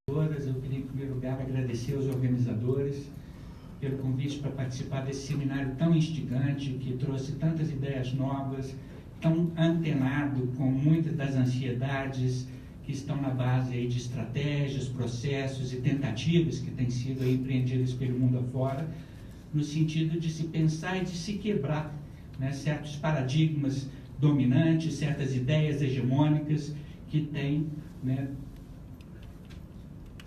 Eu queria, em primeiro lugar, agradecer aos organizadores pelo convite para participar desse seminário tão instigante, que trouxe tantas ideias novas, tão antenado com muitas das ansiedades que estão na base aí de estratégias, processos e tentativas que têm sido aí empreendidas pelo mundo afora, no sentido de se pensar e de se quebrar, né, certos paradigmas dominantes, certas ideias hegemônicas que têm, né,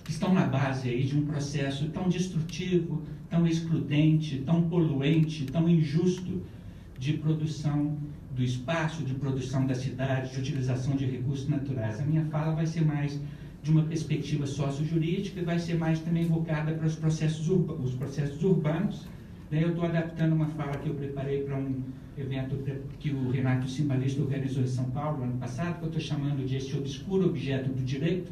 que estão na base aí de um processo tão destrutivo, tão excludente, tão poluente, tão injusto de produção do espaço, de produção da cidade, de utilização de recursos naturais. A minha fala vai ser mais de uma perspectiva sócio-jurídica e vai ser mais também voltada para os processos urbanos. Eu estou adaptando uma fala que eu preparei para um evento que o Renato Cimbalista organizou em São Paulo ano passado, que eu estou chamando de Esse Obscuro Objeto do Direito,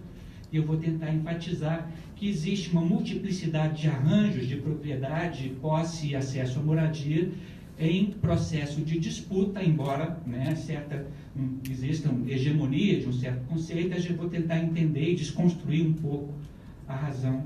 e eu vou tentar enfatizar que existe uma multiplicidade de arranjos de propriedade, posse e acesso à moradia em processo de disputa, embora, né, exista uma hegemonia de um certo conceito. Eu vou tentar entender e desconstruir um pouco a razão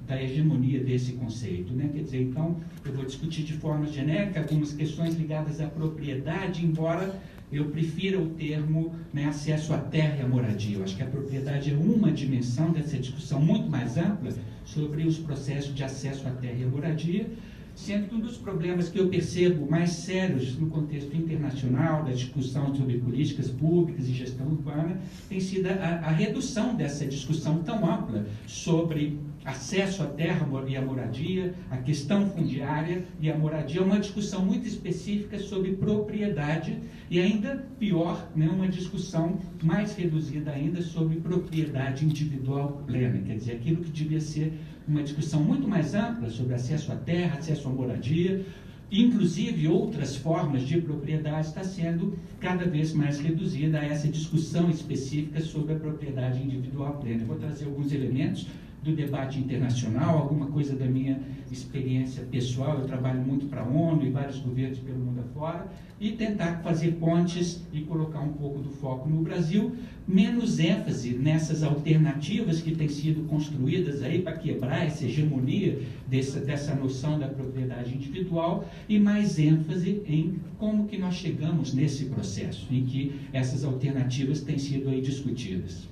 da hegemonia desse conceito, né? Quer dizer, então, eu vou discutir de forma genérica algumas questões ligadas à propriedade, embora eu prefira o termo, né, acesso à terra e à moradia. Eu acho que a propriedade é uma dimensão dessa discussão muito mais ampla sobre os processos de acesso à terra e à moradia, sendo que um dos problemas que eu percebo mais sérios no contexto internacional da discussão sobre políticas públicas e gestão urbana tem sido a redução dessa discussão tão ampla sobre acesso à terra e à moradia, a questão fundiária e a moradia, uma discussão muito específica sobre propriedade e ainda pior, né, uma discussão mais reduzida ainda sobre propriedade individual plena, quer dizer, aquilo que devia ser uma discussão muito mais ampla sobre acesso à terra, acesso à moradia, inclusive outras formas de propriedade, está sendo cada vez mais reduzida a essa discussão específica sobre a propriedade individual plena. Eu vou trazer alguns elementos do debate internacional, alguma coisa da minha experiência pessoal. Eu trabalho muito para a ONU e vários governos pelo mundo afora, e tentar fazer pontes e colocar um pouco do foco no Brasil, menos ênfase nessas alternativas que têm sido construídas aí para quebrar essa hegemonia dessa noção da propriedade individual, e mais ênfase em como que nós chegamos nesse processo, em que essas alternativas têm sido aí discutidas.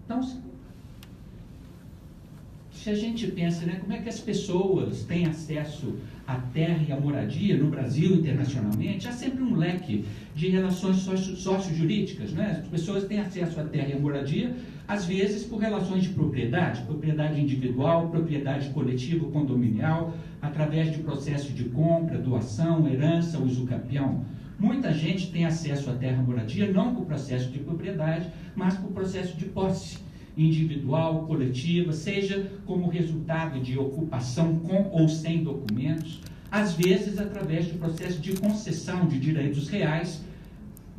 Então, se a gente pensa, né, como é que as pessoas têm acesso à terra e à moradia no Brasil, internacionalmente, há sempre um leque de relações sociojurídicas, né? As pessoas têm acesso à terra e à moradia, às vezes por relações de propriedade individual, propriedade coletiva, condominial, através de processos de compra, doação, herança, uso capião. Muita gente tem acesso à terra e moradia não por processo de propriedade, mas por processo de posse individual, coletiva, seja como resultado de ocupação com ou sem documentos, às vezes através de processo de concessão de direitos reais,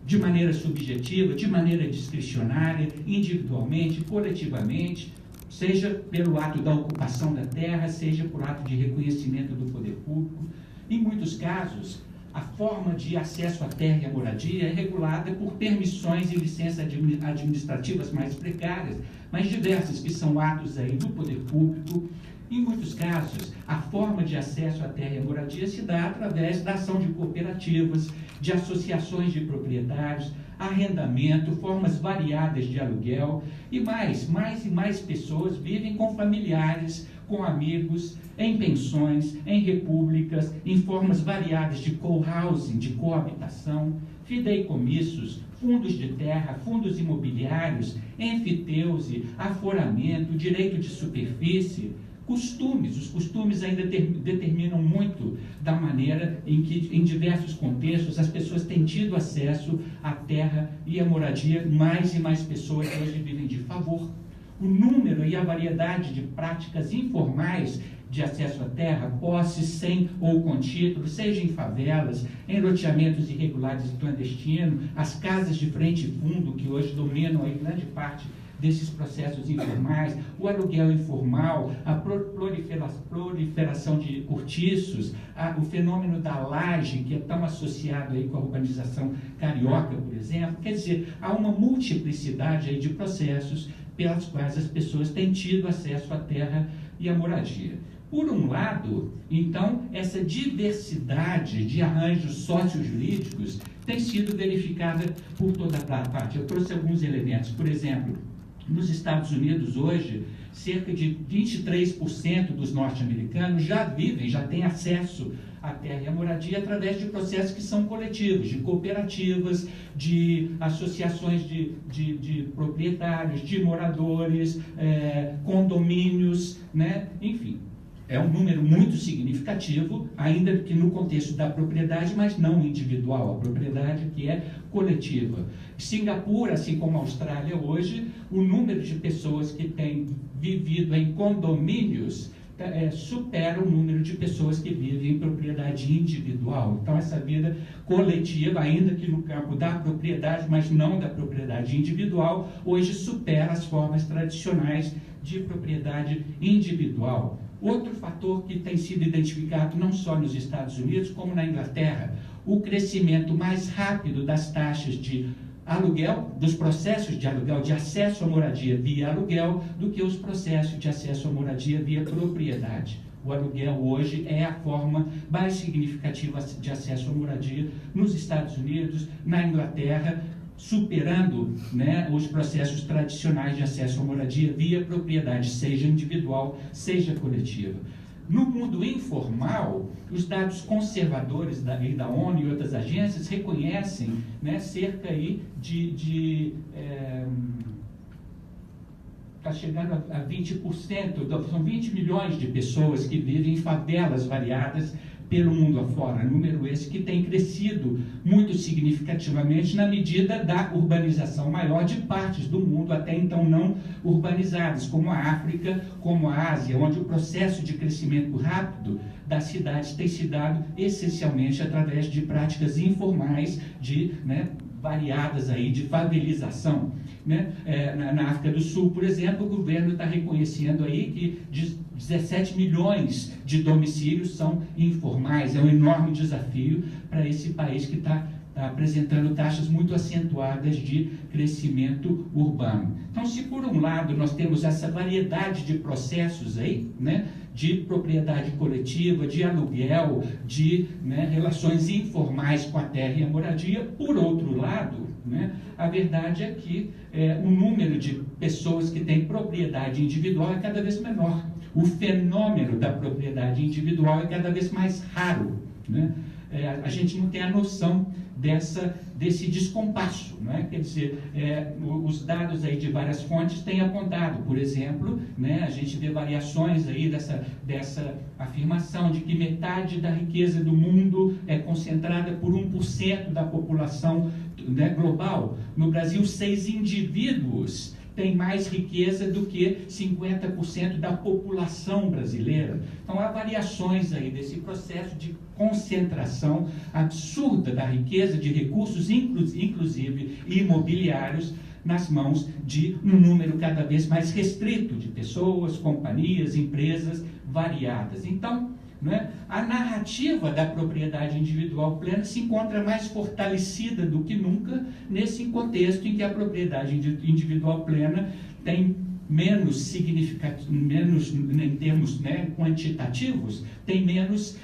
de maneira subjetiva, de maneira discricionária, individualmente, coletivamente, seja pelo ato da ocupação da terra, seja por ato de reconhecimento do poder público. Em muitos casos, a forma de acesso à terra e à moradia é regulada por permissões e licenças administrativas mais precárias, mas diversas, que são atos aí do poder público. Em muitos casos, a forma de acesso à terra e à moradia se dá através da ação de cooperativas, de associações de propriedades, arrendamento, formas variadas de aluguel, e mais e mais pessoas vivem com familiares, com amigos, em pensões, em repúblicas, em formas variadas de co-housing, de coabitação, fideicomissos, fundos de terra, fundos imobiliários, enfiteuse, aforamento, direito de superfície, costumes. Os costumes ainda determinam muito da maneira em que, em diversos contextos, as pessoas têm tido acesso à terra e à moradia. Mais e mais pessoas hoje vivem de favor. O número e a variedade de práticas informais de acesso à terra, posse sem ou com título, seja em favelas, em loteamentos irregulares e clandestinos, as casas de frente e fundo, que hoje dominam aí grande parte desses processos informais, o aluguel informal, a proliferação de cortiços, o fenômeno da laje, que é tão associado aí com a urbanização carioca, por exemplo. Quer dizer, há uma multiplicidade aí de processos pelas quais as pessoas têm tido acesso à terra e à moradia. Por um lado, então, essa diversidade de arranjos sociojurídicos tem sido verificada por toda a parte. Eu trouxe alguns elementos. Por exemplo, nos Estados Unidos hoje, cerca de 23% dos norte-americanos já têm acesso à terra e à moradia através de processos que são coletivos, de cooperativas, de associações de proprietários, de moradores, condomínios, né? Enfim. É um número muito significativo, ainda que no contexto da propriedade, mas não individual, a propriedade que é coletiva. Singapura, assim como a Austrália hoje, o número de pessoas que têm vivido em condomínios supera o número de pessoas que vivem em propriedade individual. Então, essa vida coletiva, ainda que no campo da propriedade, mas não da propriedade individual, hoje supera as formas tradicionais de propriedade individual. Outro fator que tem sido identificado não só nos Estados Unidos, como na Inglaterra, o crescimento mais rápido das taxas de aluguel, dos processos de aluguel, de acesso à moradia via aluguel, do que os processos de acesso à moradia via propriedade. O aluguel hoje é a forma mais significativa de acesso à moradia nos Estados Unidos, na Inglaterra, superando, né, os processos tradicionais de acesso à moradia via propriedade, seja individual, seja coletiva. No mundo informal, os dados conservadores da ONU e outras agências reconhecem, né, cerca aí está chegando a 20%, são 20 milhões de pessoas que vivem em favelas variadas pelo mundo afora, número esse que tem crescido muito significativamente na medida da urbanização maior de partes do mundo até então não urbanizadas, como a África, como a Ásia, onde o processo de crescimento rápido das cidades tem se dado essencialmente através de práticas informais, variadas aí de favelização. Né? Na África do Sul, por exemplo, o governo está reconhecendo aí que 17 milhões de domicílios são informais. É um enorme desafio para esse país que está apresentando taxas muito acentuadas de crescimento urbano. Então, se por um lado nós temos essa variedade de processos aí, né, de propriedade coletiva, de aluguel, de relações informais com a terra e a moradia, por outro lado, a verdade é que o número de pessoas que têm propriedade individual é cada vez menor. O fenômeno da propriedade individual é cada vez mais raro. A gente não tem a noção desse descompasso, quer dizer, os dados aí de várias fontes têm apontado, por exemplo, a gente vê variações aí dessa afirmação de que metade da riqueza do mundo é concentrada por 1% da população global. No Brasil, 6 indivíduos tem mais riqueza do que 50% da população brasileira. Então, há variações aí desse processo de concentração absurda da riqueza, de recursos, inclusive imobiliários, nas mãos de um número cada vez mais restrito de pessoas, companhias, empresas variadas. Então, a narrativa da propriedade individual plena se encontra mais fortalecida do que nunca nesse contexto em que a propriedade individual plena tem menos significativo, menos em termos quantitativos, tem menos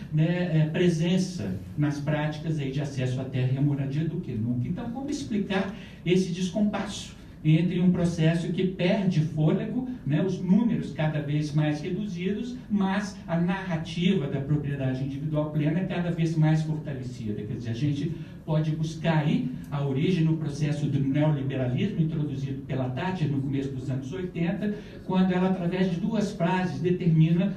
presença nas práticas aí de acesso à terra e à moradia do que nunca. Então, como explicar esse descompasso entre um processo que perde fôlego, os números cada vez mais reduzidos, mas a narrativa da propriedade individual plena é cada vez mais fortalecida? Quer dizer, a gente pode buscar aí a origem no processo do neoliberalismo introduzido pela Thatcher no começo dos anos 80, quando ela, através de 2 frases, determina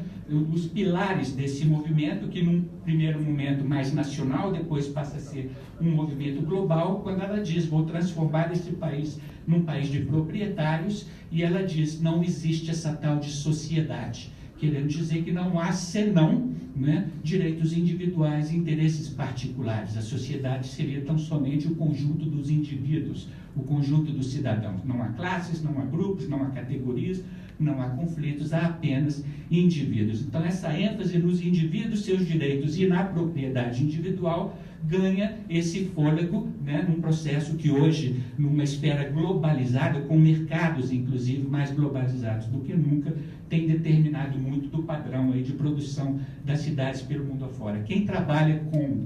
os pilares desse movimento, que num primeiro momento mais nacional, depois passa a ser um movimento global, quando ela diz: vou transformar esse país num país de proprietários, e ela diz: não existe essa tal de sociedade. querendo dizer que não há senão, né, direitos individuais e interesses particulares. A sociedade seria tão somente o conjunto dos indivíduos, o conjunto dos cidadãos. Não há classes, não há grupos, não há categorias, não há conflitos, há apenas indivíduos. Então, essa ênfase nos indivíduos, seus direitos e na propriedade individual ganha esse fôlego, né, num processo que hoje, numa esfera globalizada, com mercados, inclusive, mais globalizados do que nunca, tem determinado muito do padrão aí de produção das cidades pelo mundo afora. Quem trabalha com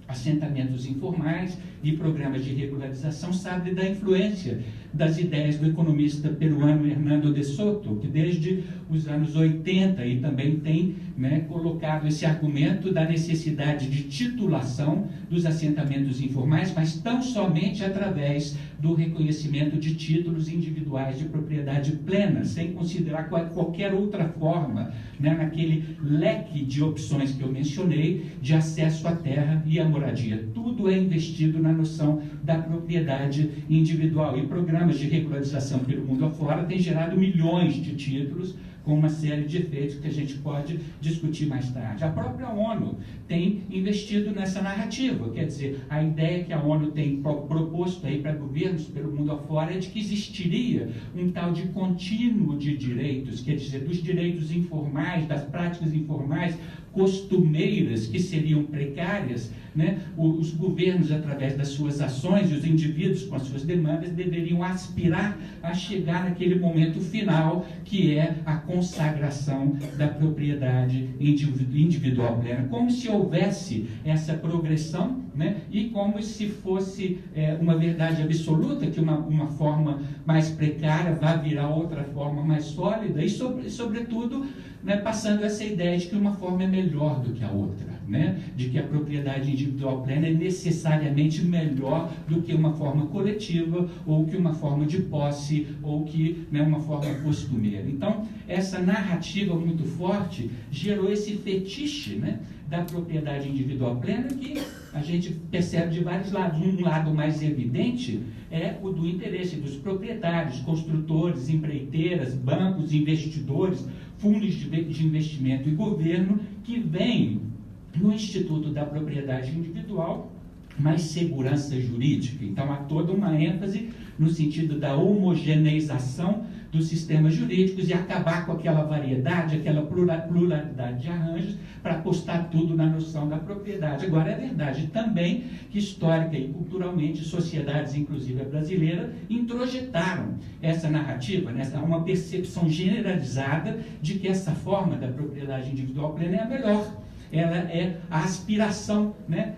assentamentos informais e programas de regularização sabe da influência das ideias do economista peruano Hernando de Soto, que desde os anos 80 e também tem, né, colocado esse argumento da necessidade de titulação dos assentamentos informais, mas tão somente através do reconhecimento de títulos individuais de propriedade plena, sem considerar qualquer outra forma, né, naquele leque de opções que eu mencionei, de acesso à terra e à moradia. Tudo é investido na noção da propriedade individual, e programas de regularização pelo mundo afora têm gerado milhões de títulos, com uma série de efeitos que a gente pode discutir mais tarde. A própria ONU tem investido nessa narrativa, quer dizer, a ideia que a ONU tem proposto aí para governos pelo mundo afora é de que existiria um tal de contínuo de direitos, quer dizer, dos direitos informais, das práticas informais, costumeiras, que seriam precárias, né? Os governos, através das suas ações, e os indivíduos, com as suas demandas, deveriam aspirar a chegar naquele momento final, que é a consagração da propriedade individual plena. Como se houvesse essa progressão, né? E como se fosse uma verdade absoluta, que uma forma mais precária vai virar outra forma mais sólida, e sobretudo, né, passando essa ideia de que uma forma é melhor do que a outra, né? De que a propriedade individual plena é necessariamente melhor do que uma forma coletiva, ou que uma forma de posse, ou que, né, uma forma costumeira. Então, essa narrativa muito forte gerou esse fetiche, né, da propriedade individual plena, que a gente percebe de vários lados. Um lado mais evidente é o do interesse dos proprietários, construtores, empreiteiras, bancos, investidores, fundos de investimento e governo, que veem no Instituto da Propriedade Individual mais segurança jurídica. Então, há toda uma ênfase no sentido da homogeneização dos sistemas jurídicos e acabar com aquela variedade, aquela pluralidade de arranjos, para apostar tudo na noção da propriedade. Agora, é verdade também que, histórica e culturalmente, sociedades, inclusive a brasileira, introjetaram essa narrativa, né? Uma percepção generalizada de que essa forma da propriedade individual plena é a melhor. Ela é a aspiração, né?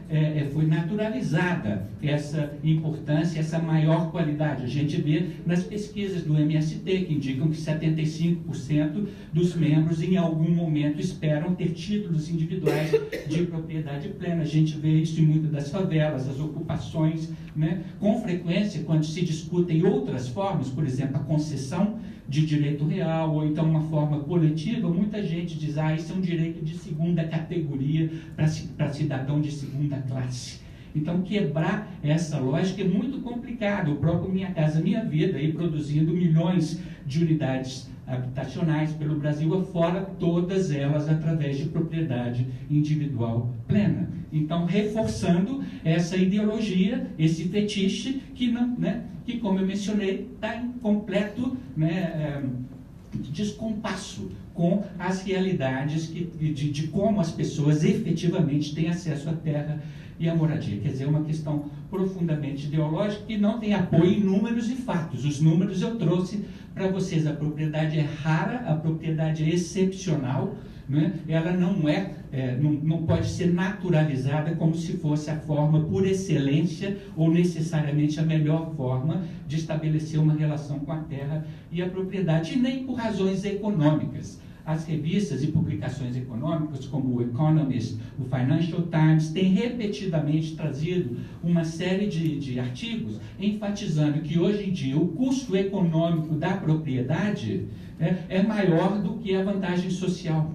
Foi naturalizada essa importância, essa maior qualidade. A gente vê nas pesquisas do MST, que indicam que 75% dos membros em algum momento esperam ter títulos individuais de propriedade plena. A gente vê isso em muitas das favelas, as ocupações, né? Com frequência, quando se discutem outras formas, por exemplo, a concessão de direito real, ou então uma forma coletiva, muita gente diz, isso é um direito de segunda categoria para cidadão de segunda classe. Então, quebrar essa lógica é muito complicado. O próprio Minha Casa Minha Vida, aí produzindo milhões de unidades habitacionais pelo Brasil afora, todas elas através de propriedade individual plena. Então, reforçando essa ideologia, esse fetiche que, não, né, que como eu mencionei, está em completo, né, descompasso com as realidades de como as pessoas efetivamente têm acesso à terra e à moradia. Quer dizer, é uma questão profundamente ideológica que não tem apoio em números e fatos. Os números eu trouxe para vocês. A propriedade é rara, a propriedade é excepcional, né? Ela não pode ser naturalizada como se fosse a forma por excelência ou necessariamente a melhor forma de estabelecer uma relação com a terra e a propriedade, e nem por razões econômicas. As revistas e publicações econômicas, como o Economist, o Financial Times, têm repetidamente trazido uma série de artigos enfatizando que hoje em dia o custo econômico da propriedade é maior do que a vantagem social.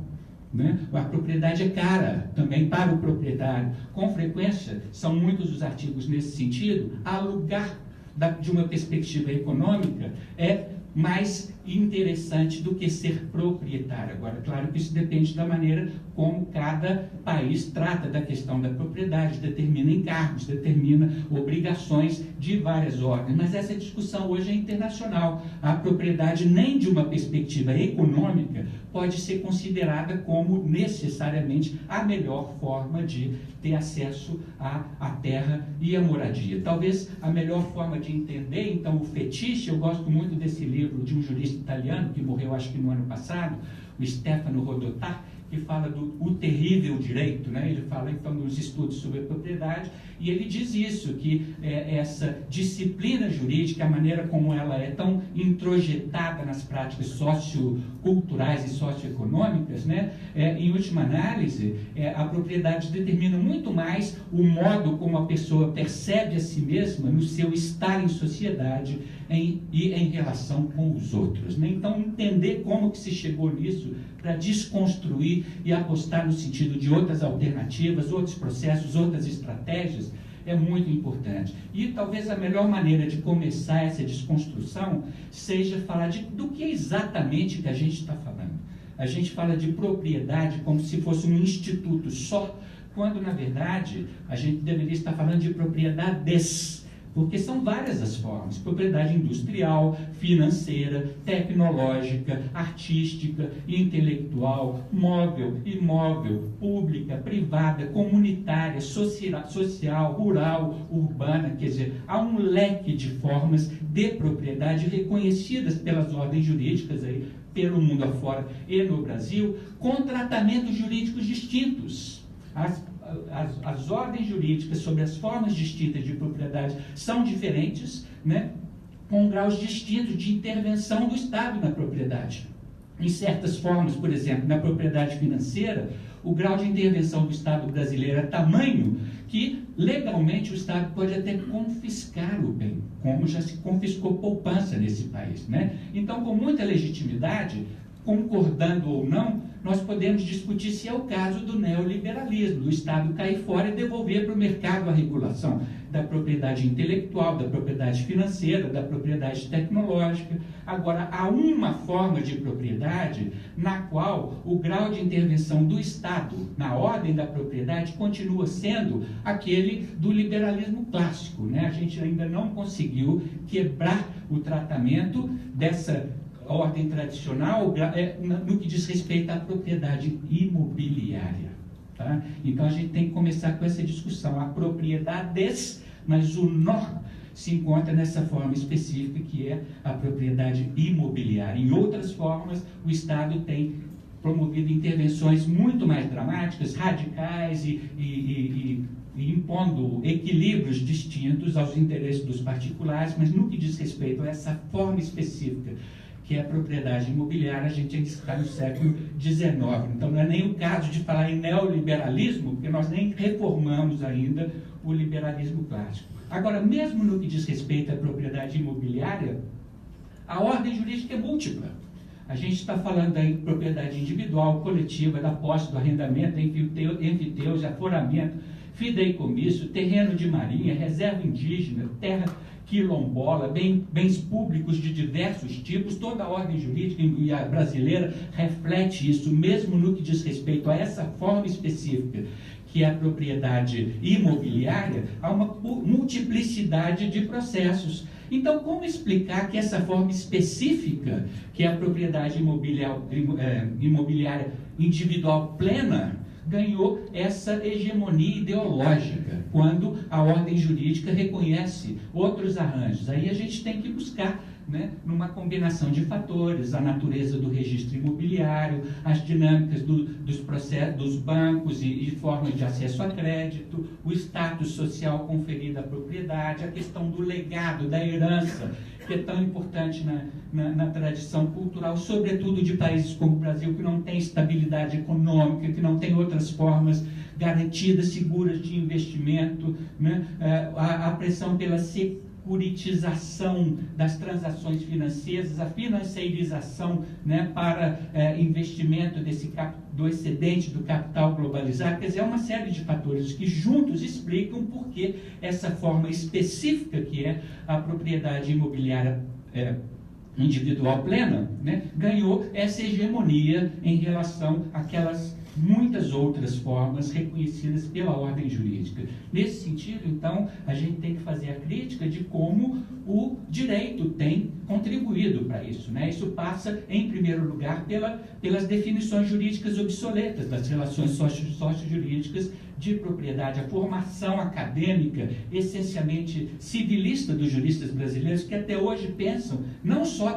Né? A propriedade é cara também para o proprietário. Com frequência, são muitos os artigos nesse sentido. Alugar, de uma perspectiva econômica, é mais interessante do que ser proprietário. Agora, claro que isso depende da maneira como cada país trata da questão da propriedade, determina encargos, determina obrigações de várias ordens, mas essa discussão hoje é internacional. A propriedade, nem de uma perspectiva econômica, pode ser considerada como necessariamente a melhor forma de ter acesso à terra e à moradia. Talvez a melhor forma de entender, então, o fetiche, eu gosto muito desse livro de um jurista italiano, que morreu acho que no ano passado, o Stefano Rodotà, que fala do O Terrível Direito, né? Ele fala então dos estudos sobre a propriedade, e ele diz isso, que essa disciplina jurídica, a maneira como ela é tão introjetada nas práticas socioculturais e socioeconômicas, né? Em última análise, a propriedade determina muito mais o modo como a pessoa percebe a si mesma no seu estar em sociedade e em relação com os outros, né? Então, entender como que se chegou nisso para desconstruir e apostar no sentido de outras alternativas, outros processos, outras estratégias, é muito importante. E talvez a melhor maneira de começar essa desconstrução seja falar do que exatamente que a gente está falando. A gente fala de propriedade como se fosse um instituto só, quando, na verdade, a gente deveria estar falando de propriedades, porque são várias as formas: propriedade industrial, financeira, tecnológica, artística, intelectual, móvel, imóvel, pública, privada, comunitária, social, rural, urbana. Quer dizer, há um leque de formas de propriedade reconhecidas pelas ordens jurídicas aí, pelo mundo afora e no Brasil, com tratamentos jurídicos distintos. As ordens jurídicas sobre as formas distintas de propriedade são diferentes, né, com graus distintos de intervenção do Estado na propriedade. Em certas formas, por exemplo, na propriedade financeira, o grau de intervenção do Estado brasileiro é tamanho que, legalmente, o Estado pode até confiscar o bem, como já se confiscou poupança nesse país, né? Então, com muita legitimidade, concordando ou não, nós podemos discutir se é o caso do neoliberalismo, do Estado cair fora e devolver para o mercado a regulação da propriedade intelectual, da propriedade financeira, da propriedade tecnológica. Agora, há uma forma de propriedade na qual o grau de intervenção do Estado na ordem da propriedade continua sendo aquele do liberalismo clássico, né? A gente ainda não conseguiu quebrar o tratamento dessa ordem tradicional no que diz respeito à propriedade imobiliária. Tá? Então, a gente tem que começar com essa discussão. Há propriedades, mas o nó se encontra nessa forma específica, que é a propriedade imobiliária. Em outras formas, o Estado tem promovido intervenções muito mais dramáticas, radicais e impondo equilíbrios distintos aos interesses dos particulares, mas no que diz respeito a essa forma específica, que é a propriedade imobiliária, a gente ainda está no século XIX. Então, não é nem o caso de falar em neoliberalismo, porque nós nem reformamos ainda o liberalismo clássico. Agora, mesmo no que diz respeito à propriedade imobiliária, a ordem jurídica é múltipla. A gente está falando aí de propriedade individual, coletiva, da posse, do arrendamento, enfiteuses, aforamento, fideicomisso, terreno de marinha, reserva indígena, terra quilombola, bens públicos de diversos tipos. Toda a ordem jurídica e a brasileira reflete isso, mesmo no que diz respeito a essa forma específica, que é a propriedade imobiliária. Há uma multiplicidade de processos. Então, como explicar que essa forma específica, que é a propriedade imobiliária individual plena, ganhou essa hegemonia ideológica, quando a ordem jurídica reconhece outros arranjos? Aí a gente tem que buscar, né, numa combinação de fatores, a natureza do registro imobiliário, as dinâmicas dos processos, dos bancos e formas de acesso a crédito, o status social conferido à propriedade, a questão do legado, da herança, que é tão importante na tradição cultural, sobretudo de países como o Brasil, que não tem estabilidade econômica, que não tem outras formas garantidas, seguras de investimento, né? A pressão pela securitização das transações financeiras, a financeirização, né, para investimento do excedente do capital globalizado. Quer dizer, é uma série de fatores que juntos explicam por que essa forma específica que é a propriedade imobiliária individual plena, né, ganhou essa hegemonia em relação àquelas muitas outras formas reconhecidas pela ordem jurídica. Nesse sentido, então, a gente tem que fazer a crítica de como o direito tem contribuído para isso, né? Isso passa, em primeiro lugar, pelas definições jurídicas obsoletas das relações sócio-jurídicas de propriedade, a formação acadêmica, essencialmente civilista dos juristas brasileiros, que até hoje pensam não só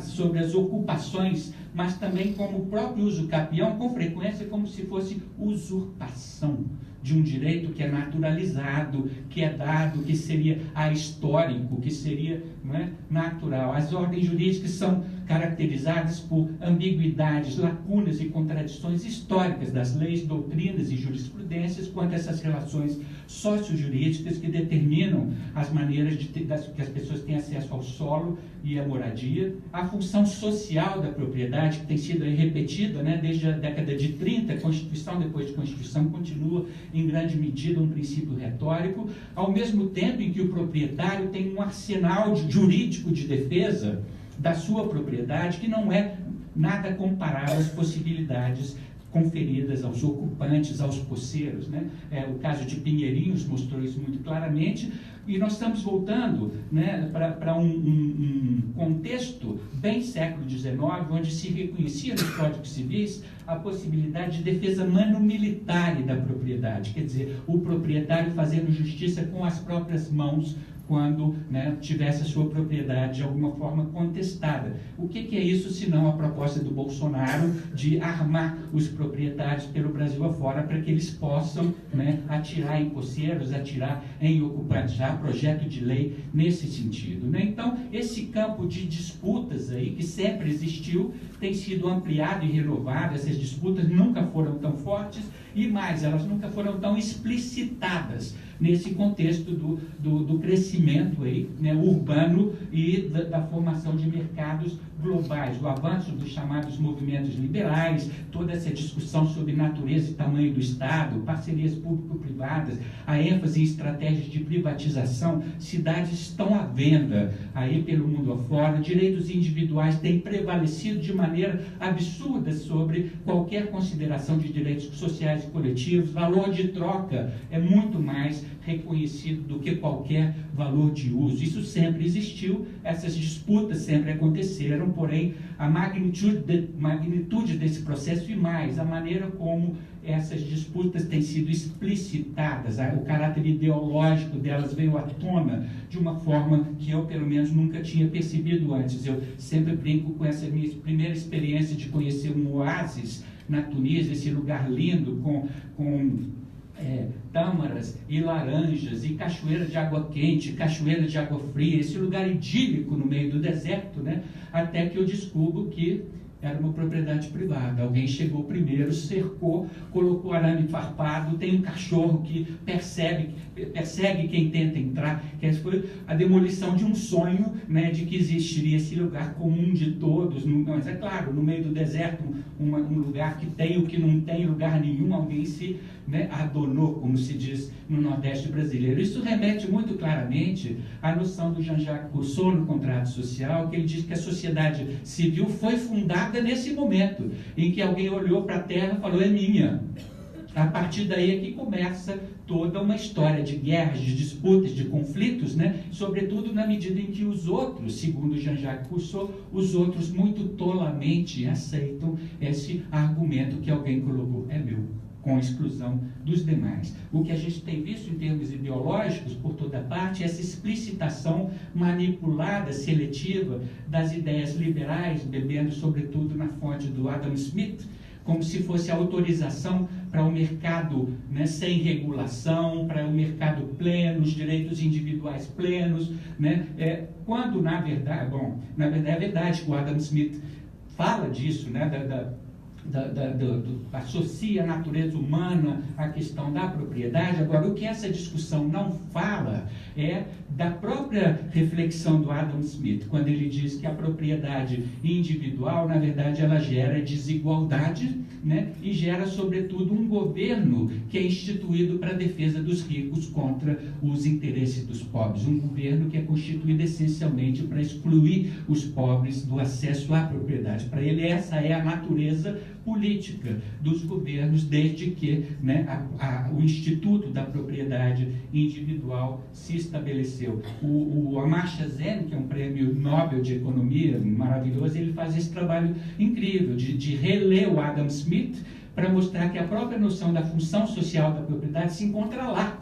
sobre as ocupações, mas também como o próprio uso capião, com frequência como se fosse usurpação de um direito que é naturalizado, que é dado, que seria ahistórico, que seria, não é, natural. As ordens jurídicas são caracterizadas por ambiguidades, lacunas e contradições históricas das leis, doutrinas e jurisprudências quanto a essas relações sociojurídicas que determinam as maneiras que as pessoas têm acesso ao solo e à moradia, a função social da propriedade, que tem sido aí repetida, né, desde a década de 30, Constituição depois de Constituição, continua em grande medida um princípio retórico, ao mesmo tempo em que o proprietário tem um arsenal jurídico de defesa da sua propriedade que não é nada comparável às possibilidades conferidas aos ocupantes, aos posseiros, né? O caso de Pinheirinhos mostrou isso muito claramente, e nós estamos voltando, né, para um contexto bem século XIX, onde se reconhecia nos códigos civis a possibilidade de defesa mano-militar da propriedade, quer dizer, o proprietário fazendo justiça com as próprias mãos quando, né, tivesse a sua propriedade de alguma forma contestada. O que é isso, senão a proposta do Bolsonaro de armar os proprietários pelo Brasil afora para que eles possam, né, atirar em posseiros, atirar em ocupantes. Já há projeto de lei nesse sentido, né? Então, esse campo de disputas aí, que sempre existiu, tem sido ampliado e renovado. Essas disputas nunca foram tão fortes e mais, elas nunca foram tão explicitadas nesse contexto do crescimento aí, né, urbano e da formação de mercados globais, do avanço dos chamados movimentos liberais, toda essa discussão sobre natureza e tamanho do Estado, parcerias público-privadas, a ênfase em estratégias de privatização, cidades estão à venda aí pelo mundo afora, direitos individuais têm prevalecido de maneira absurda sobre qualquer consideração de direitos sociais e coletivos, valor de troca é muito mais reconhecido do que qualquer valor de uso. Isso sempre existiu, essas disputas sempre aconteceram, porém a magnitude desse processo e mais, a maneira como essas disputas têm sido explicitadas, o caráter ideológico delas veio à tona de uma forma que eu, pelo menos, nunca tinha percebido antes. Eu sempre brinco com essa minha primeira experiência de conhecer um oásis na Tunísia, esse lugar lindo com tâmaras e laranjas e cachoeira de água quente, cachoeira de água fria, esse lugar idílico no meio do deserto, né? Até que eu descubro que era uma propriedade privada. Alguém chegou primeiro, cercou, colocou arame farpado, tem um cachorro que persegue quem tenta entrar, que essa foi a demolição de um sonho, né, de que existiria esse lugar comum de todos, mas é claro, no meio do deserto, um lugar que tem o que não tem lugar nenhum, alguém se, né, adonou, como se diz no Nordeste brasileiro. Isso remete muito claramente à noção do Jean-Jacques Rousseau no Contrato Social, que ele diz que a sociedade civil foi fundada nesse momento, em que alguém olhou para a terra e falou, é minha. A partir daí é que começa toda uma história de guerras, de disputas, de conflitos, né? Sobretudo na medida em que os outros, segundo Jean-Jacques Rousseau, os outros muito tolamente aceitam esse argumento que alguém colocou, é meu, com a exclusão dos demais. O que a gente tem visto em termos ideológicos, por toda parte, é essa explicitação manipulada, seletiva, das ideias liberais, bebendo sobretudo na fonte do Adam Smith, como se fosse autorização para o mercado, né, sem regulação, para o mercado pleno, os direitos individuais plenos, né, quando na verdade é verdade que o Adam Smith fala disso, né, associa a natureza humana à questão da propriedade. Agora, o que essa discussão não fala é da própria reflexão do Adam Smith, quando ele diz que a propriedade individual, na verdade, ela gera desigualdade, né? E gera, sobretudo, um governo que é instituído para a defesa dos ricos contra os interesses dos pobres, um governo que é constituído essencialmente para excluir os pobres do acesso à propriedade. Para ele, essa é a natureza política dos governos, desde que, né, o Instituto da Propriedade Individual se estabeleceu. O Amartya Sen, que é um prêmio Nobel de Economia maravilhoso, ele faz esse trabalho incrível de reler o Adam Smith para mostrar que a própria noção da função social da propriedade se encontra lá.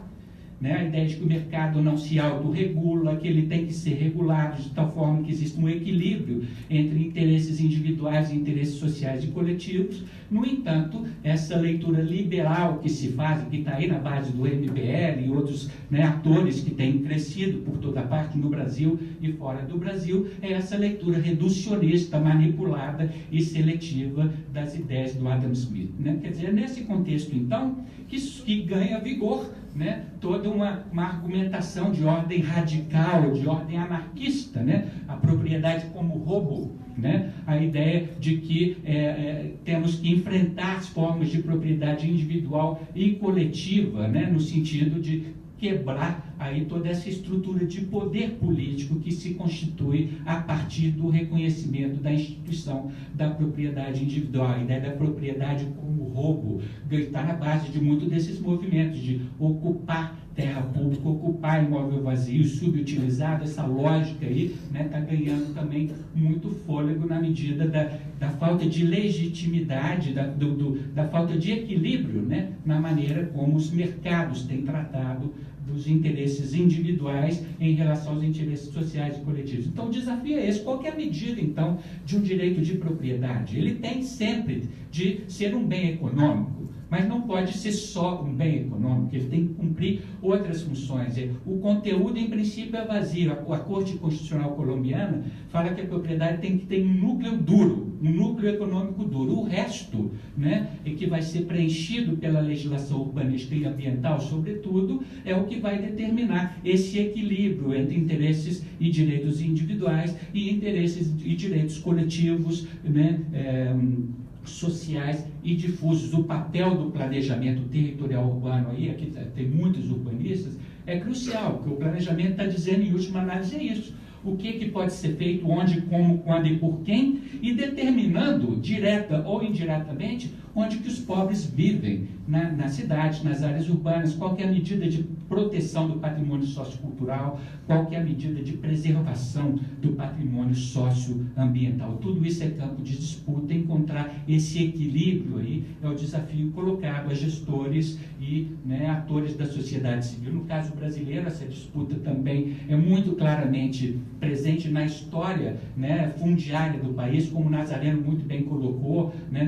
Né? A ideia de que o mercado não se autorregula, que ele tem que ser regulado de tal forma que existe um equilíbrio entre interesses individuais e interesses sociais e coletivos. No entanto, essa leitura liberal que se faz, que está aí na base do MBL e outros, né, atores que têm crescido por toda parte no Brasil e fora do Brasil, é essa leitura reducionista, manipulada e seletiva das ideias do Adam Smith. Né? Quer dizer, é nesse contexto, então, que ganha vigor, né, toda uma argumentação de ordem radical, de ordem anarquista, né, a propriedade como roubo, né, a ideia de que temos que enfrentar as formas de propriedade individual e coletiva, né, no sentido de quebrar aí toda essa estrutura de poder político que se constitui a partir do reconhecimento da instituição da propriedade individual. A ideia da propriedade como roubo está na base de muitos desses movimentos de ocupar terra pública, ocupar imóvel vazio, subutilizado. Essa lógica aí está, né, ganhando também muito fôlego na medida da falta de legitimidade, da falta de equilíbrio, né, na maneira como os mercados têm tratado dos interesses individuais em relação aos interesses sociais e coletivos. Então, o desafio é esse. Qual que é a medida, então, de um direito de propriedade? Ele tem sempre de ser um bem econômico, mas não pode ser só um bem econômico, ele tem que cumprir outras funções. O conteúdo, em princípio, é vazio. A Corte Constitucional Colombiana fala que a propriedade tem que ter um núcleo duro, um núcleo econômico duro. O resto, né, que vai ser preenchido pela legislação urbanística e ambiental, sobretudo, é o que vai determinar esse equilíbrio entre interesses e direitos individuais e interesses e direitos coletivos, né, sociais e difusos. O papel do planejamento territorial urbano aí, aqui tem muitos urbanistas, é crucial, porque o planejamento está dizendo, em última análise, é isso. O que pode ser feito, onde, como, quando e por quem, e determinando, direta ou indiretamente, onde que os pobres vivem, na cidade, nas áreas urbanas, qual que é a medida de proteção do patrimônio sociocultural, qual que é a medida de preservação do patrimônio socioambiental. Tudo isso é campo de disputa. Encontrar esse equilíbrio aí é o desafio colocado a gestores e, né, atores da sociedade civil. No caso brasileiro, essa disputa também é muito claramente presente na história, né, fundiária do país, como Nazareno muito bem colocou, né,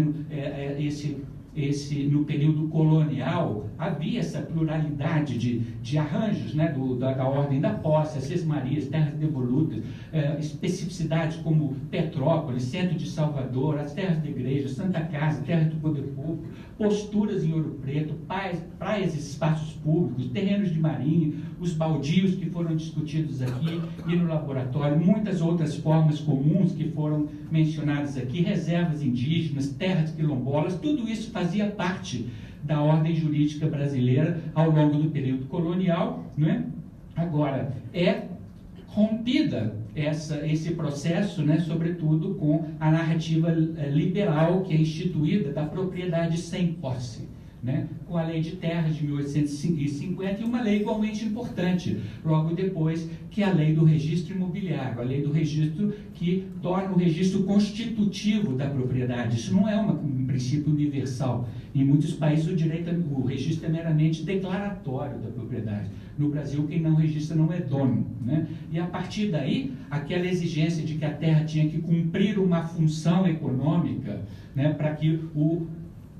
no período colonial, havia essa pluralidade de arranjos, né, da ordem da posse, as sesmarias, terras devolutas, especificidades como Petrópolis, centro de Salvador, as terras da igreja, Santa Casa, terras do poder público, posturas em Ouro Preto, praias e espaços públicos, terrenos de marinha, os baldios que foram discutidos aqui e no laboratório, muitas outras formas comuns que foram mencionadas aqui, reservas indígenas, terras quilombolas, tudo isso fazia parte da ordem jurídica brasileira ao longo do período colonial, né? Agora, é rompida esse processo, né, sobretudo com a narrativa liberal que é instituída da propriedade sem posse, né, com a Lei de Terras de 1850 e uma lei igualmente importante, logo depois, que é a Lei do Registro Imobiliário, a Lei do Registro que torna o registro constitutivo da propriedade. Isso não é um princípio universal. Em muitos países o registro é meramente declaratório da propriedade. No Brasil, quem não registra não é dono, né? E a partir daí, aquela exigência de que a terra tinha que cumprir uma função econômica, né, para que o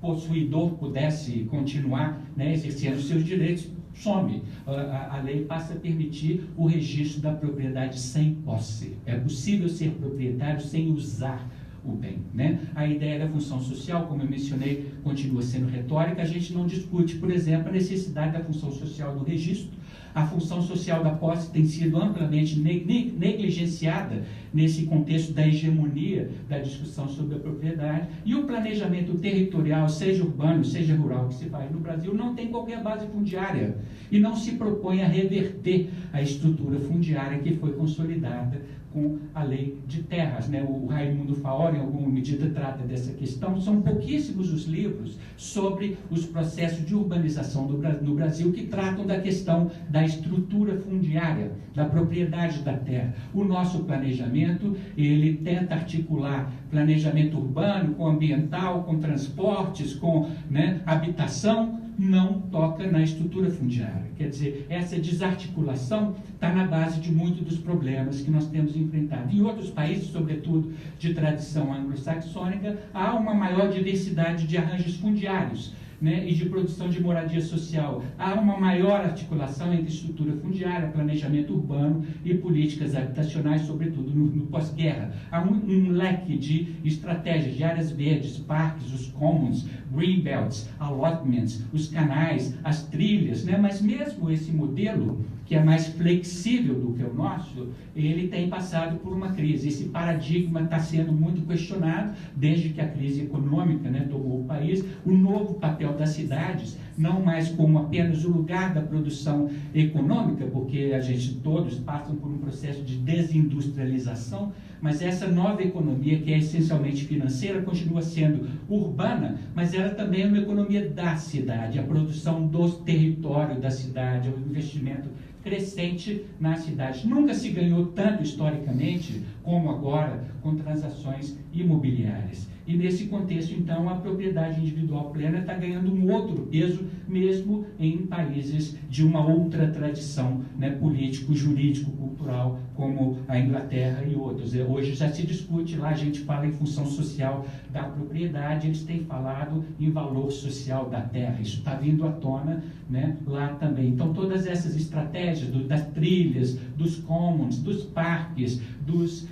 possuidor pudesse continuar, né, exercendo seus direitos, some. A lei passa a permitir o registro da propriedade sem posse. É possível ser proprietário sem usar o bem, né? A ideia da função social, como eu mencionei, continua sendo retórica. A gente não discute, por exemplo, a necessidade da função social do registro. A função social da posse tem sido amplamente negligenciada nesse contexto da hegemonia da discussão sobre a propriedade. E o planejamento territorial, seja urbano, seja rural, que se faz no Brasil, não tem qualquer base fundiária e não se propõe a reverter a estrutura fundiária que foi consolidada com a lei de terras, né? O Raimundo Faoro, em alguma medida, trata dessa questão. São pouquíssimos os livros sobre os processos de urbanização no Brasil que tratam da questão da estrutura fundiária, da propriedade da terra. O nosso planejamento, ele tenta articular planejamento urbano com ambiental, com transportes, com, né, habitação, não toca na estrutura fundiária. Quer dizer, essa desarticulação está na base de muitos dos problemas que nós temos enfrentado. Em outros países, sobretudo de tradição anglo-saxônica, há uma maior diversidade de arranjos fundiários, né, e de produção de moradia social. Há uma maior articulação entre estrutura fundiária, planejamento urbano e políticas habitacionais, sobretudo no pós-guerra. Há um leque de estratégias de áreas verdes, parques, os commons, greenbelts, allotments, os canais, as trilhas, né? Mas mesmo esse modelo, que é mais flexível do que o nosso, ele tem passado por uma crise. Esse paradigma está sendo muito questionado desde que a crise econômica, né, tomou o país. O novo papel das cidades, não mais como apenas o lugar da produção econômica, porque a gente todos passam por um processo de desindustrialização, mas essa nova economia, que é essencialmente financeira, continua sendo urbana, mas ela também é uma economia da cidade, a produção do território da cidade, o investimento crescente nas cidades. Nunca se ganhou tanto historicamente como agora com transações imobiliárias. E nesse contexto, então, a propriedade individual plena está ganhando um outro peso, mesmo em países de uma outra tradição, né, político, jurídico, cultural, como a Inglaterra e outros. Hoje já se discute lá, a gente fala em função social da propriedade, eles têm falado em valor social da terra. Isso está vindo à tona, né, lá também. Então, todas essas estratégias das trilhas, dos commons, dos parques, dos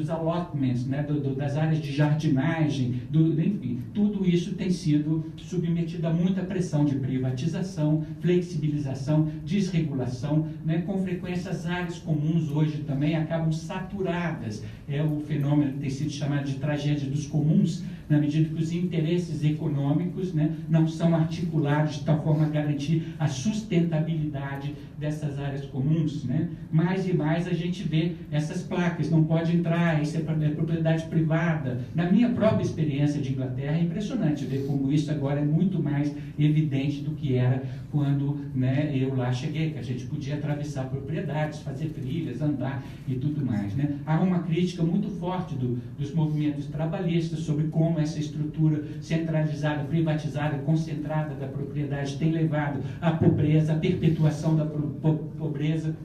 allotments, né, das áreas de jardinagem, enfim, tudo isso tem sido submetido a muita pressão de privatização, flexibilização, desregulação, né? Com frequência as áreas comuns hoje também acabam saturadas. O fenômeno que tem sido chamado de tragédia dos comuns, na medida que os interesses econômicos, né, não são articulados de tal forma a garantir a sustentabilidade dessas áreas comuns, né? Mais e mais a gente vê essas placas, não pode entrar, isso é propriedade privada. Na minha própria experiência de Inglaterra, é impressionante ver como isso agora é muito mais evidente do que era quando, né, eu lá cheguei, que a gente podia atravessar propriedades, fazer trilhas, andar e tudo mais, né? Há uma crítica muito forte dos movimentos trabalhistas sobre como essa estrutura centralizada, privatizada, concentrada da propriedade tem levado à pobreza, à perpetuação da pobreza,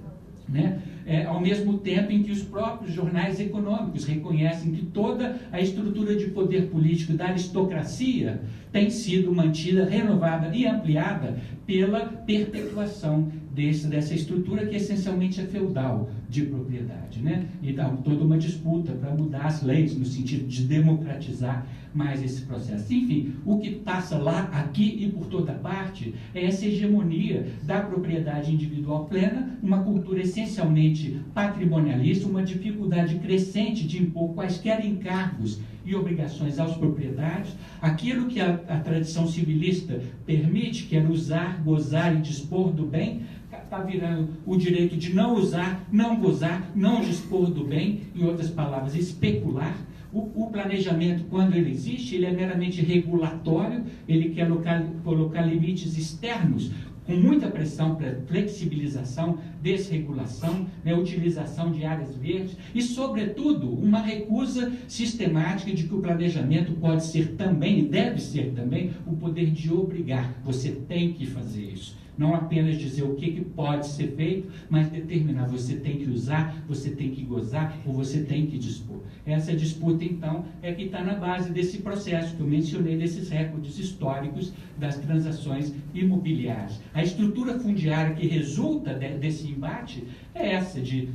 né? Ao mesmo tempo em que os próprios jornais econômicos reconhecem que toda a estrutura de poder político da aristocracia tem sido mantida, renovada e ampliada pela perpetuação dessa estrutura que essencialmente é feudal de propriedade, né? E dá toda uma disputa para mudar as leis no sentido de democratizar mais esse processo. Enfim, o que passa lá, aqui e por toda parte é essa hegemonia da propriedade individual plena, uma cultura essencialmente patrimonialista, uma dificuldade crescente de impor quaisquer encargos e obrigações aos proprietários, aquilo que a tradição civilista permite, que é usar, gozar e dispor do bem, está virando o direito de não usar, não gozar, não dispor do bem, em outras palavras, especular. O planejamento, quando ele existe, ele é meramente regulatório, ele quer colocar limites externos, com muita pressão para flexibilização, desregulação, né, utilização de áreas verdes e, sobretudo, uma recusa sistemática de que o planejamento pode ser também, e deve ser também, o poder de obrigar. Você tem que fazer isso. Não apenas dizer o que pode ser feito, mas determinar, você tem que usar, você tem que gozar, ou você tem que dispor. Essa disputa, então, é que está na base desse processo que eu mencionei, desses recordes históricos das transações imobiliárias. A estrutura fundiária que resulta desse embate é essa, de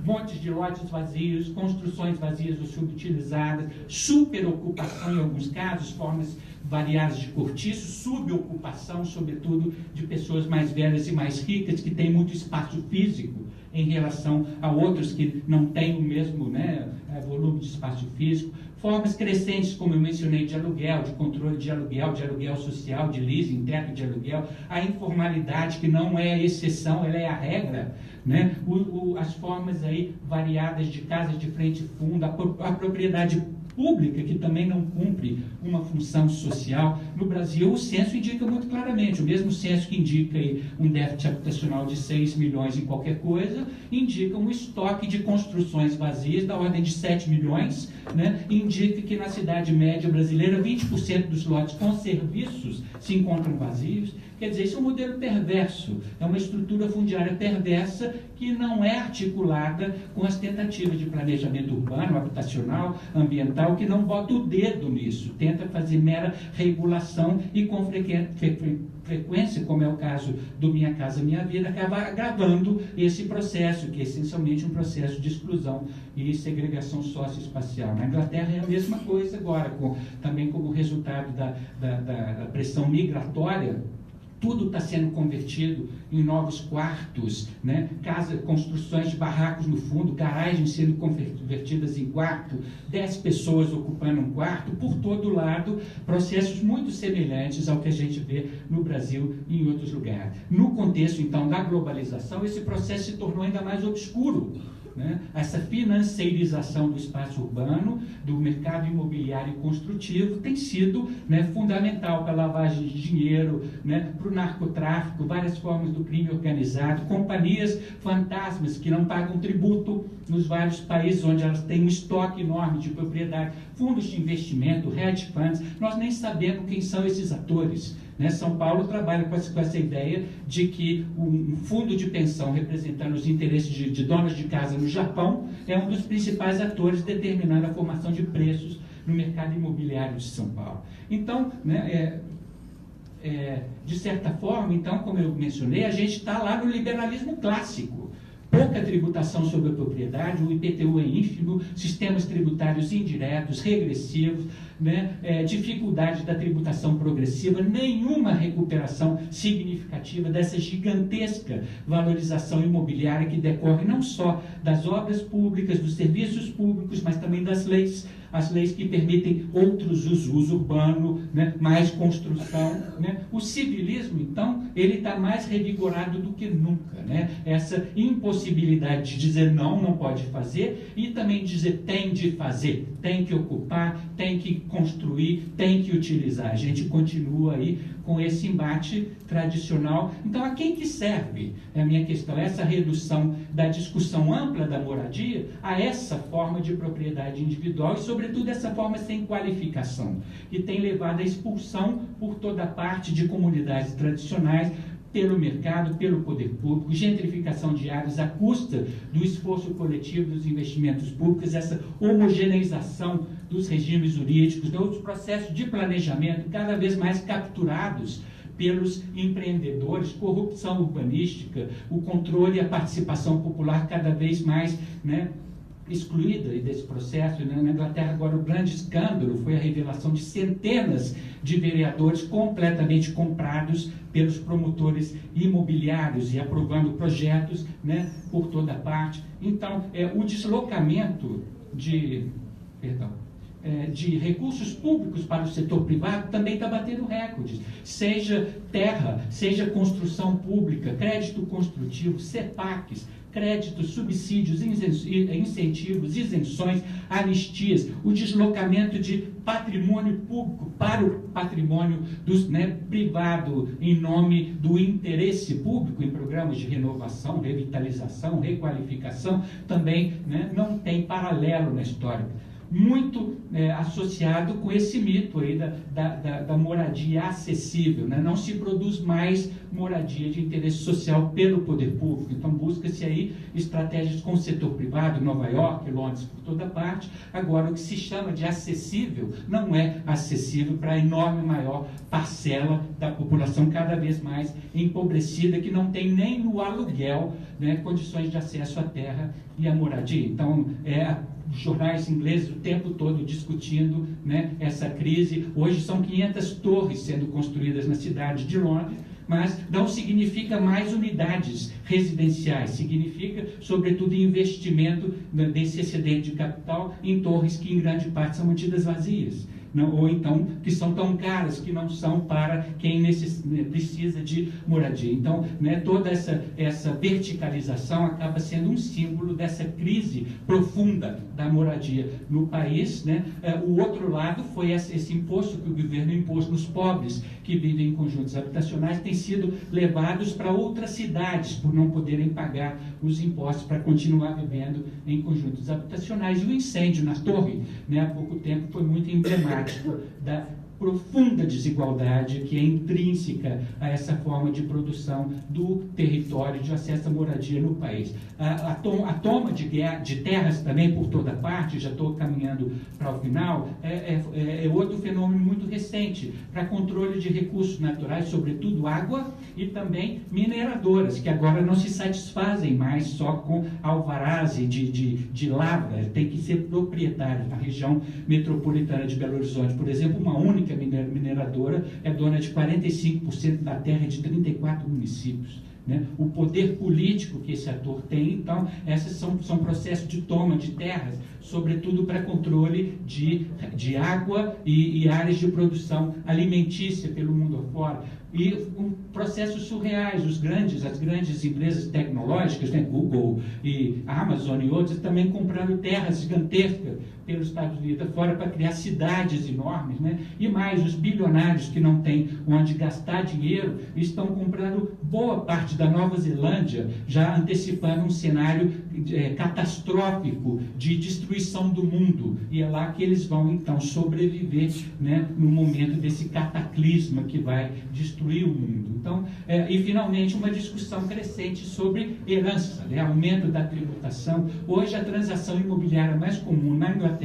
montes de lotes vazios, construções vazias ou subutilizadas, superocupação em alguns casos, formas variadas de cortiço, subocupação, sobretudo, de pessoas mais velhas e mais ricas, que têm muito espaço físico em relação a outros que não têm o mesmo volume de espaço físico. Formas crescentes, como eu mencionei, de aluguel, de controle de aluguel social, de leasing, teto de aluguel, a informalidade, que não é a exceção, ela é a regra, as formas aí variadas de casas de frente e fundo, a propriedade pública, que também não cumpre uma função social. No Brasil, o censo indica muito claramente, o mesmo censo que indica aí um déficit habitacional de 6 milhões em qualquer coisa, indica um estoque de construções vazias da ordem de 7 milhões, indica que na cidade média brasileira 20% dos lotes com serviços se encontram vazios. Quer dizer, isso é um modelo perverso, é uma estrutura fundiária perversa que não é articulada com as tentativas de planejamento urbano, habitacional, ambiental, que não bota o dedo nisso, tenta fazer mera regulação e com frequência, como é o caso do Minha Casa Minha Vida, acaba agravando esse processo, que é essencialmente um processo de exclusão e segregação socioespacial. Na Inglaterra é a mesma coisa agora, também como resultado da pressão migratória. Tudo está sendo convertido em novos quartos, construções de barracos no fundo, garagens sendo convertidas em quarto, 10 pessoas ocupando um quarto, por todo lado, processos muito semelhantes ao que a gente vê no Brasil e em outros lugares. No contexto, então, da globalização, esse processo se tornou ainda mais obscuro. Essa financeirização do espaço urbano, do mercado imobiliário e construtivo, tem sido fundamental para a lavagem de dinheiro, para o narcotráfico, várias formas do crime organizado, companhias fantasmas que não pagam tributo nos vários países onde elas têm um estoque enorme de propriedade, fundos de investimento, hedge funds. Nós nem sabemos quem são esses atores. São Paulo trabalha com essa ideia de que um fundo de pensão representando os interesses de donas de casa no Japão é um dos principais atores determinando a formação de preços no mercado imobiliário de São Paulo. Então, de certa forma, então, como eu mencionei, a gente está lá no liberalismo clássico. Pouca tributação sobre a propriedade, o IPTU é ínfimo, sistemas tributários indiretos, regressivos, dificuldade da tributação progressiva, nenhuma recuperação significativa dessa gigantesca valorização imobiliária que decorre não só das obras públicas, dos serviços públicos, mas também das leis. As leis que permitem outros uso urbano, mais construção. O civilismo, então, ele está mais revigorado do que nunca. Essa impossibilidade de dizer não pode fazer, e também dizer tem de fazer, tem que ocupar, tem que construir, tem que utilizar. A gente continua aí com esse embate tradicional. Então, a quem que serve? A minha questão é essa redução da discussão ampla da moradia a essa forma de propriedade individual e, sobretudo, essa forma sem qualificação, que tem levado à expulsão por toda parte de comunidades tradicionais, pelo mercado, pelo poder público, gentrificação de áreas à custa do esforço coletivo dos investimentos públicos, essa homogeneização dos regimes jurídicos, de outros processos de planejamento cada vez mais capturados pelos empreendedores, corrupção urbanística, o controle e a participação popular cada vez mais excluída desse processo. Na Inglaterra, agora, o grande escândalo foi a revelação de centenas de vereadores completamente comprados pelos promotores imobiliários e aprovando projetos por toda parte. Então, o deslocamento de recursos públicos para o setor privado também está batendo recordes. Seja terra, seja construção pública, crédito construtivo, CEPACs, créditos, subsídios, incentivos, isenções, anistias, o deslocamento de patrimônio público para o patrimônio privado em nome do interesse público em programas de renovação, revitalização, requalificação, também não tem paralelo na história. muito associado com esse mito aí da moradia acessível, né? Não se produz mais moradia de interesse social pelo poder público, então busca-se aí estratégias com o setor privado, Nova York, Londres, por toda parte. Agora, o que se chama de acessível não é acessível para a enorme maior parcela da população cada vez mais empobrecida, que não tem nem no aluguel, né, condições de acesso à terra e à moradia. Então, jornais ingleses o tempo todo discutindo, né, essa crise. Hoje são 500 torres sendo construídas na cidade de Londres, mas não significa mais unidades residenciais, significa, sobretudo, investimento desse excedente de capital em torres que, em grande parte, são mantidas vazias. Não, ou então que são tão caras que não são para quem precisa de moradia. Então, né, toda essa verticalização acaba sendo um símbolo dessa crise profunda da moradia no país, né? O outro lado foi esse imposto que o governo impôs nos pobres que vivem em conjuntos habitacionais, têm sido levados para outras cidades por não poderem pagar os impostos para continuar vivendo em conjuntos habitacionais. E o incêndio na torre, né, há pouco tempo, foi muito emblemático da profunda desigualdade que é intrínseca a essa forma de produção do território, de acesso à moradia no país. A toma de terras também por toda parte, já estou caminhando para o final, é outro fenômeno muito recente para controle de recursos naturais, sobretudo água, e também mineradoras, que agora não se satisfazem mais só com alvarás de lavra, tem que ser proprietário. Na região metropolitana de Belo Horizonte, por exemplo, uma única mineradora é dona de 45% da terra de 34 municípios. Né? O poder político que esse ator tem, então, esses são processos de toma de terras, sobretudo para controle de água e áreas de produção alimentícia pelo mundo afora. E processos surreais, as grandes empresas tecnológicas, né, Google e Amazon e outras, também comprando terras gigantescas pelos Estados Unidos afora para criar cidades enormes, né? E mais, os bilionários que não têm onde gastar dinheiro estão comprando boa parte da Nova Zelândia, já antecipando um cenário catastrófico de destruição do mundo. E é lá que eles vão, então, sobreviver, né, no momento desse cataclisma que vai destruir o mundo. Então, e finalmente uma discussão crescente sobre herança, né, aumento da tributação. Hoje a transação imobiliária mais comum na Inglaterra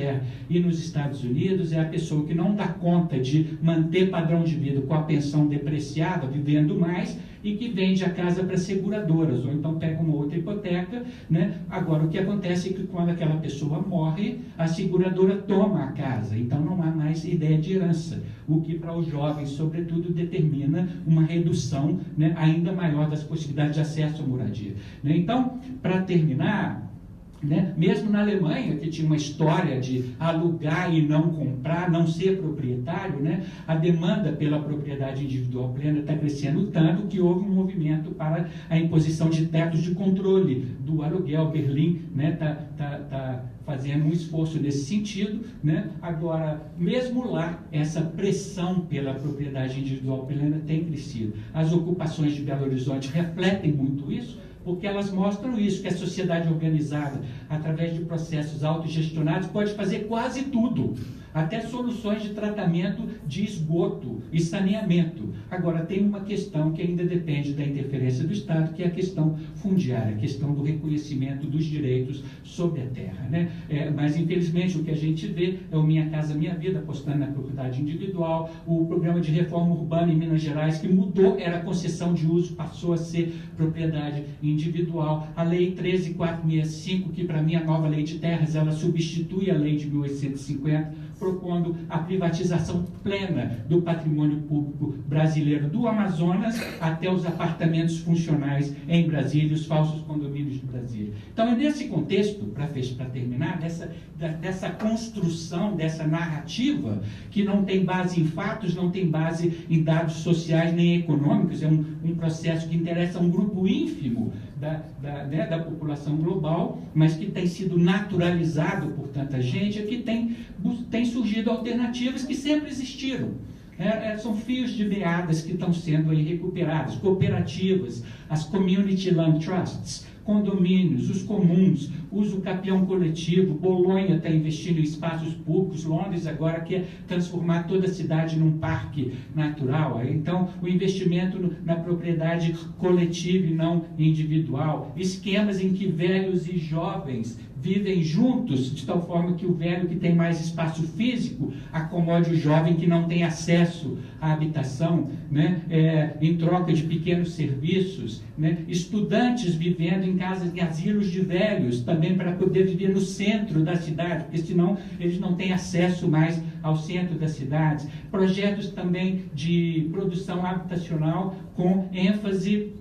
e nos Estados Unidos é a pessoa que não dá conta de manter padrão de vida com a pensão depreciada, vivendo mais, e que vende a casa para seguradoras, ou então pega uma outra hipoteca, né? Agora, o que acontece é que quando aquela pessoa morre, a seguradora toma a casa, então não há mais ideia de herança, o que para os jovens, sobretudo, determina uma redução, né, ainda maior das possibilidades de acesso à moradia. Né? Então, para terminar, né? Mesmo na Alemanha, que tinha uma história de alugar e não comprar, não ser proprietário, né? A demanda pela propriedade individual plena está crescendo tanto que houve um movimento para a imposição de tetos de controle do aluguel. Berlim, né, tá fazendo um esforço nesse sentido, né? Agora, mesmo lá, essa pressão pela propriedade individual plena tem crescido. As ocupações de Belo Horizonte refletem muito isso, porque elas mostram isso, que a sociedade organizada, através de processos autogestionados, pode fazer quase tudo, até soluções de tratamento de esgoto e saneamento. Agora, tem uma questão que ainda depende da interferência do Estado, que é a questão fundiária, a questão do reconhecimento dos direitos sobre a terra. Né? Mas, infelizmente, o que a gente vê é o Minha Casa Minha Vida, apostando na propriedade individual, o programa de reforma urbana em Minas Gerais, que mudou, era concessão de uso, passou a ser propriedade individual. A Lei 13.465, que para mim é a nova lei de terras, ela substitui a lei de 1850, propondo a privatização plena do patrimônio público brasileiro, do Amazonas até os apartamentos funcionais em Brasília, os falsos condomínios de Brasília. Então, é nesse contexto, para terminar, dessa construção, dessa narrativa, que não tem base em fatos, não tem base em dados sociais nem econômicos, é um processo que interessa a um grupo ínfimo da população global, mas que tem sido naturalizado por tanta gente, é que tem surgido alternativas que sempre existiram. São fios de meadas que estão sendo aí recuperados, cooperativas, as Community Land Trusts, condomínios, os comuns, uso capião coletivo. Bolonha está investindo em espaços públicos, Londres agora quer transformar toda a cidade num parque natural. Então, o investimento na propriedade coletiva e não individual. Esquemas em que velhos e jovens vivem juntos, de tal forma que o velho que tem mais espaço físico acomode o jovem que não tem acesso à habitação, né? Em troca de pequenos serviços, né? Estudantes vivendo em casas, em asilos de velhos, também para poder viver no centro da cidade, porque senão eles não têm acesso mais ao centro das cidades. Projetos também de produção habitacional com ênfase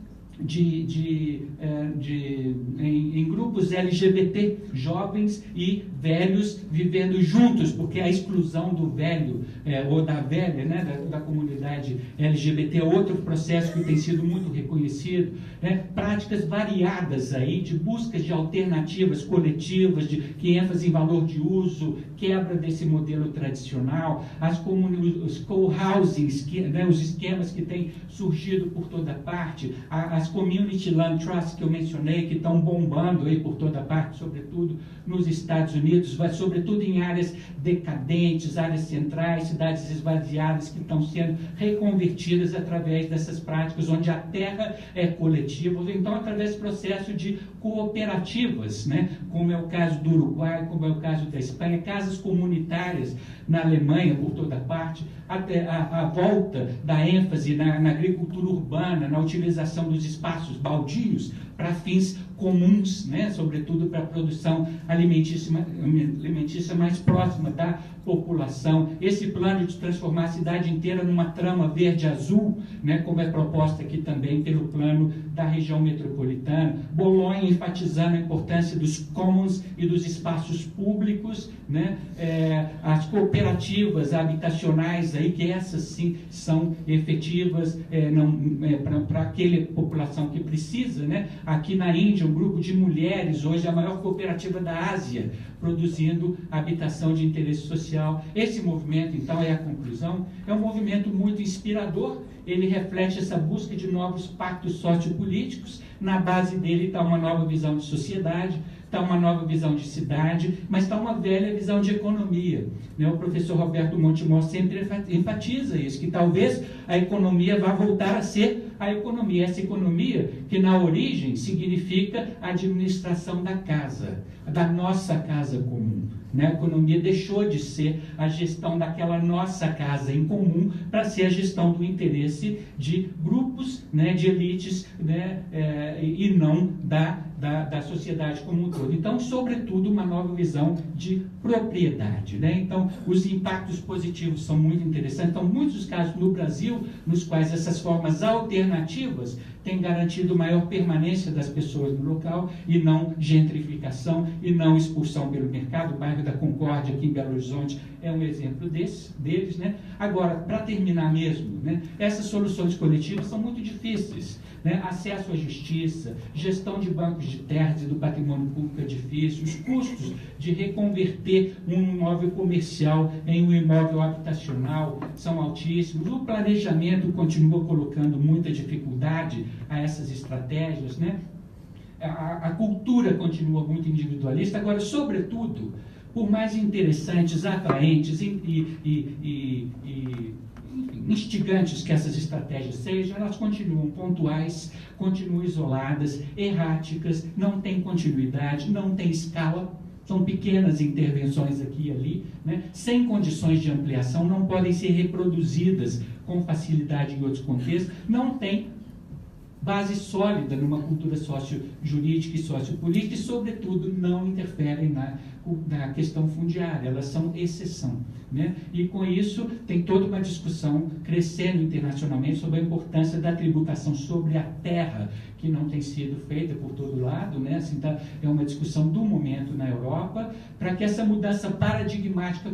em grupos LGBT, jovens e velhos vivendo juntos, porque a exclusão do velho ou da velha, né, da comunidade LGBT é outro processo que tem sido muito reconhecido, né? Práticas variadas aí de buscas de alternativas coletivas, que ênfase em valor de uso, quebra desse modelo tradicional, os co-housings, né, os esquemas que têm surgido por toda parte, as Community Land Trusts que eu mencionei, que estão bombando aí por toda parte, sobretudo nos Estados Unidos, sobretudo em áreas decadentes, áreas centrais, cidades esvaziadas que estão sendo reconvertidas através dessas práticas, onde a terra é coletiva, ou então através desse processo de cooperativas, né? Como é o caso do Uruguai, como é o caso da Espanha, casas comunitárias na Alemanha, por toda parte, até a volta da ênfase na agricultura urbana, na utilização dos espaços baldios para fins comuns, né? Sobretudo para a produção alimentícia mais próxima da população. Esse plano de transformar a cidade inteira numa trama verde-azul, né? Como é proposta aqui também pelo plano da região metropolitana. Bolonha enfatizando a importância dos commons e dos espaços públicos, né? As cooperativas habitacionais, aí, que essas sim são efetivas para aquela população que precisa, né? Aqui na Índia, um grupo de mulheres, hoje a maior cooperativa da Ásia, produzindo habitação de interesse social. Esse movimento, então, é a conclusão, é um movimento muito inspirador. Ele reflete essa busca de novos pactos sociopolíticos. Na base dele está uma nova visão de sociedade, está uma nova visão de cidade, mas está uma velha visão de economia, né? O professor Roberto Montemor sempre enfatiza isso, que talvez a economia vá voltar a ser a economia. Essa economia que na origem significa a administração da casa, da nossa casa comum, né? A economia deixou de ser a gestão daquela nossa casa em comum para ser a gestão do interesse de grupos, né, de elites, né, e não da sociedade como um todo. Então, sobretudo, uma nova visão de propriedade, né? Então, os impactos positivos são muito interessantes. Então, muitos casos no Brasil, nos quais essas formas alternativas têm garantido maior permanência das pessoas no local e não gentrificação e não expulsão pelo mercado. O bairro da Concórdia, aqui em Belo Horizonte, é um exemplo deles, né? Agora, para terminar mesmo, né, essas soluções coletivas são muito difíceis, né? Acesso à justiça, gestão de bancos de terras e do patrimônio público é difícil, os custos de reconverter um imóvel comercial em um imóvel habitacional são altíssimos, o planejamento continua colocando muita dificuldade a essas estratégias, né? A cultura continua muito individualista. Agora, sobretudo, por mais interessantes, atraentes e instigantes que essas estratégias sejam, elas continuam pontuais, continuam isoladas, erráticas, não têm continuidade, não têm escala, são pequenas intervenções aqui e ali, né? Sem condições de ampliação, não podem ser reproduzidas com facilidade em outros contextos, não tem base sólida numa cultura socio-jurídica e sociopolítica e, sobretudo, não interferem na questão fundiária, elas são exceção, né? E, com isso, tem toda uma discussão crescendo internacionalmente sobre a importância da tributação sobre a terra, que não tem sido feita por todo lado, né? Assim, é uma discussão do momento na Europa, para que essa mudança paradigmática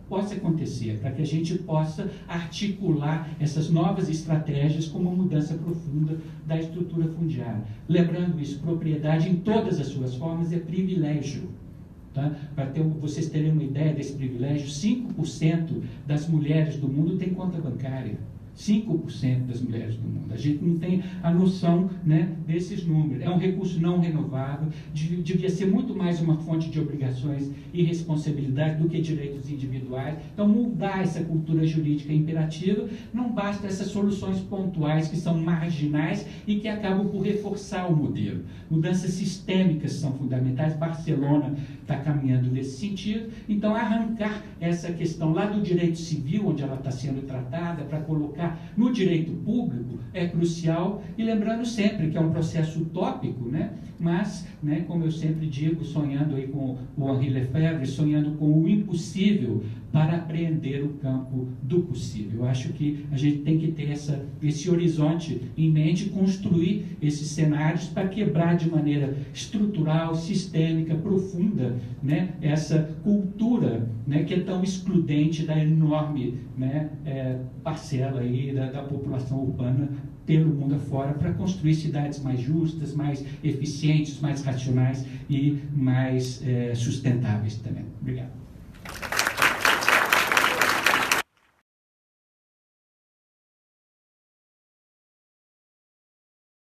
possa acontecer, para que a gente possa articular essas novas estratégias com uma mudança profunda da estrutura fundiária. Lembrando isso, propriedade em todas as suas formas é privilégio. Tá? Para vocês terem uma ideia desse privilégio, 5% das mulheres do mundo têm conta bancária. 5% das mulheres do mundo. A gente não tem a noção, né, desses números. É um recurso não renovável, devia ser muito mais uma fonte de obrigações e responsabilidade do que direitos individuais. Então, mudar essa cultura jurídica imperativa, não basta essas soluções pontuais que são marginais e que acabam por reforçar o modelo. Mudanças sistêmicas são fundamentais. Barcelona está caminhando nesse sentido. Então, arrancar essa questão lá do direito civil, onde ela está sendo tratada, para colocar no direito público, é crucial. E lembrando sempre que é um processo utópico, né? Mas, né, como eu sempre digo, sonhando aí com o Henri Lefebvre, sonhando com o impossível para apreender o campo do possível. Eu acho que a gente tem que ter esse horizonte em mente, construir esses cenários para quebrar de maneira estrutural, sistêmica, profunda, né, essa cultura, né, que é tão excludente da enorme, né, parcela aí da população urbana pelo mundo afora, para construir cidades mais justas, mais eficientes, mais racionais e mais sustentáveis também. Obrigado.